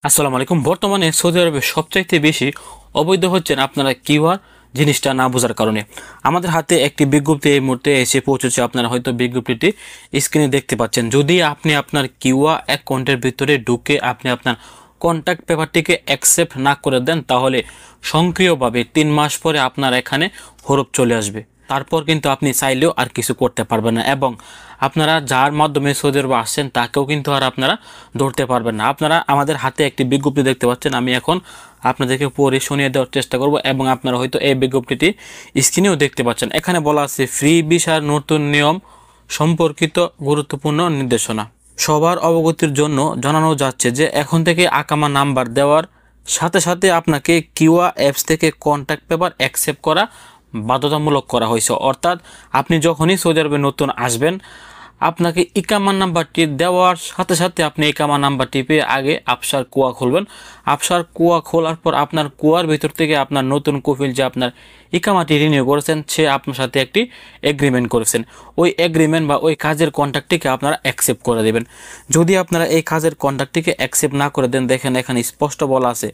আসসালামু আলাইকুম। বর্তমানে সৌদি আরবে সবচাইতে বেশি অবৈধ হচ্ছেন আপনারা কিউআর জিনিসটা না বোঝার কারণে। আমাদের হাতে একটি বিজ্ঞপ্তি এই মুহূর্তে এসে পৌঁছেছে, আপনারা হয়তো বিজ্ঞপ্তিটি স্ক্রিনে দেখতে পাচ্ছেন। যদি আপনি আপনার কিউআর অ্যাকাউন্টের ভিতরে ঢুকে আপনি আপনার কন্ট্যাক্ট পেপারটিকে অ্যাকসেপ্ট না করে দেন, তাহলে সক্রিয়ভাবে 3 মাস পরে আপনার এখানে হরফ চলে আসবে। তারপর কিন্তু আপনি চাইলেও আর কিছু করতে পারবেন না, এবং আপনারা যার মাধ্যমে সৌদি আরবে আসছেন তাকেও কিন্তু আর আপনারা ধরতে পারবেন না। আপনারা আমাদের হাতে একটি বিজ্ঞপ্তি দেখতে পাচ্ছেন, আমি এখন আপনাদেরকে পড়ে শুনিয়ে দেওয়ার চেষ্টা করব, এবং আপনারা হয়তো এই বিজ্ঞপ্তিটি স্ক্রিনেও দেখতে পাচ্ছেন। এখানে বলা আছে ফ্রি ভিসার নতুন নিয়ম সম্পর্কিত গুরুত্বপূর্ণ নির্দেশনা। সবার অবগতির জন্য জানানো যাচ্ছে যে এখন থেকে আকামা নাম্বার দেওয়ার সাথে সাথে আপনাকে কিউআর অ্যাপস থেকে কন্ট্যাক্ট পেপার অ্যাকসেপ্ট করা বাধ্যতামূলক করা হয়েছে। অর্থাৎ আপনি যখনই সৌদি আরবে নতুন আসবেন, আপনাকে ইকামা নাম্বারটি দেওয়ার সাথে সাথে আপনি ইকামা নাম্বারটি পেয়ে আগে আফসার কুয়া খুলবেন। আফসার কুয়া খোলার পর আপনার কুয়ার ভিতর থেকে আপনার নতুন কফিল যে আপনার ইকামাটি রিনিউ করেছেন, সে আপনার সাথে একটি এগ্রিমেন্ট করেছেন। ওই এগ্রিমেন্ট বা ওই কাজের কন্ট্রাক্টটিকে আপনারা অ্যাকসেপ্ট করে দেবেন। যদি আপনারা এই কাজের কন্ট্রাক্টটিকে অ্যাকসেপ্ট না করে দেন, দেখেন এখানে স্পষ্ট বলা আছে,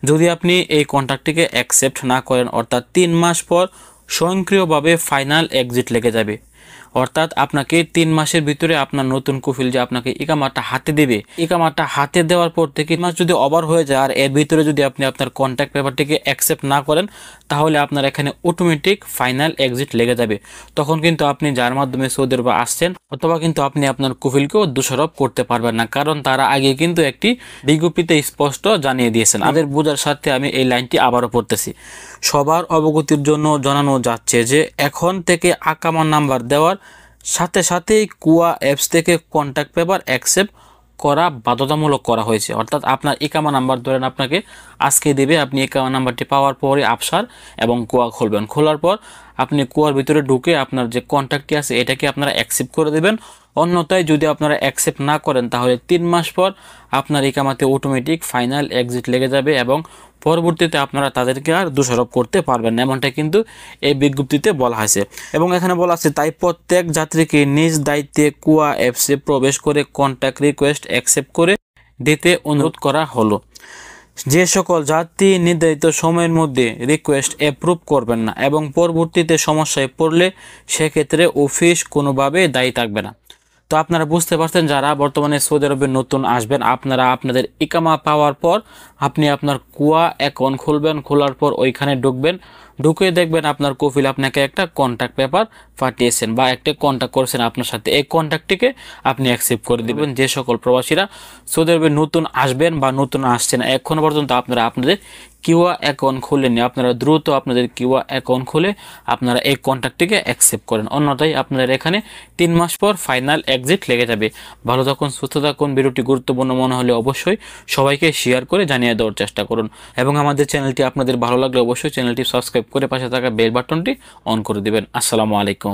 যদি আপনি এই কন্ট্রাক্টটিকে অ্যাকসেপ্ট না করেন, অর্থাৎ 3 মাস পর স্বয়ংক্রিয়ভাবে ফাইনাল এক্সিট লেগে যাবে। অর্থাৎ আপনাকে 3 মাসের ভিতরে আপনার নতুন কফিল যে আপনাকে ইকামাটা হাতে দেবে, ইকামাটা হাতে দেওয়ার পর থেকে মাস যদি ওভার হয়ে যায় আর এর ভিতরে যদি আপনি আপনার কন্ট্যাক্ট পেপারটিকে অ্যাকসেপ্ট না করেন, তাহলে আপনার এখানে অটোমেটিক ফাইনাল এক্সিট লেগে যাবে। তখন কিন্তু আপনি যার মাধ্যমে সৌদি আরবে আসছেন, অথবা কিন্তু আপনি আপনার কফিলকেও দোষারোপ করতে পারবেন না, কারণ তারা আগে কিন্তু একটি বিজ্ঞপ্তিতে স্পষ্ট জানিয়ে দিয়েছেন। তাদের বোঝার সাথে আমি এই লাইনটি আবারও পড়তেছি। সবার অবগতির জন্য জানানো যাচ্ছে যে এখন থেকে আকামা নাম্বার দেওয়ার সাথে সাথেই কুয়া অ্যাপস থেকে কন্ট্যাক্ট পেপার অ্যাকসেপ্ট করা বাধ্যতামূলক করা হয়েছে। অর্থাৎ আপনার ইকামা নাম্বার ধরেন আপনাকে আজকে দেবে, আপনি ইকামা নাম্বারটি পাওয়ার পরে আফসার এবং কুয়া খুলবেন। খোলার পর আপনি কুয়ার ভিতরে ঢুকে আপনার যে কন্ট্যাক্টটি আছে এটাকে আপনারা অ্যাকসেপ্ট করে দেবেন। অন্যথায় যদি আপনারা অ্যাকসেপ্ট না করেন, তাহলে 3 মাস পর আপনার ইকামাতে অটোমেটিক ফাইনাল এক্সিট লেগে যাবে, এবং পরবর্তীতে আপনারা তাদেরকে আর দোষারোপ করতে পারবেন না, এমনটা কিন্তু এই বিজ্ঞপ্তিতে বলা হয়েছে। এবং এখানে বলা আছে, তাই প্রত্যেক যাত্রীকে নিজ দায়িত্বে কুয়া অ্যাপসে প্রবেশ করে কন্ট্যাক্ট রিকোয়েস্ট অ্যাকসেপ্ট করে দিতে অনুরোধ করা হলো। যে সকল যাত্রী নির্ধারিত সময়ের মধ্যে রিকোয়েস্ট অ্যাপ্রুভ করবেন না এবং পরবর্তীতে সমস্যায় পড়লে সেক্ষেত্রে অফিস কোনোভাবে দায়ী থাকবে না। তো আপনারা বুঝতে পারছেন, যারা বর্তমানে সৌদি আরবে নতুন আসবেন, আপনারা আপনাদের ইকামা পাওয়ার পর আপনি আপনার কুয়া অ্যাকাউন্ট খুলবেন। খোলার পর ওইখানে ঢুকবেন, ঢুকে দেখবেন আপনার কফিল আপনাকে একটা কন্ট্যাক্ট পেপার পাঠিয়েছেন বা একটা কন্ট্যাক্ট করেছেন আপনার সাথে, এই কন্ট্যাক্টটিকে আপনি অ্যাকসেপ্ট করে দেবেন। যে সকল প্রবাসীরা সৌদি আরবে নতুন আসবেন বা নতুন আসছেন, এখনও পর্যন্ত আপনারা আপনাদের কিউআর অ্যাকাউন্ট খুলেননি, আপনারা দ্রুত আপনাদের কিউআর অ্যাকাউন্ট খুলে আপনারা এই কন্ট্যাক্টটিকে অ্যাকসেপ্ট করেন। অন্যথায় আপনাদের এখানে 3 মাস পর ফাইনাল এক্সিট লেগে যাবে। ভালো থাকুন, সুস্থ থাকুন। ভিডিওটি গুরুত্বপূর্ণ মনে হলে অবশ্যই সবাইকে শেয়ার করে জানিয়ে দেওয়ার চেষ্টা করুন, এবং আমাদের চ্যানেলটি আপনাদের ভালো লাগলে অবশ্যই চ্যানেলটি সাবস্ক্রাইব করে পাশে থাকা বেল বাটনটি অন করে দেবেন। আসসালামু আলাইকুম।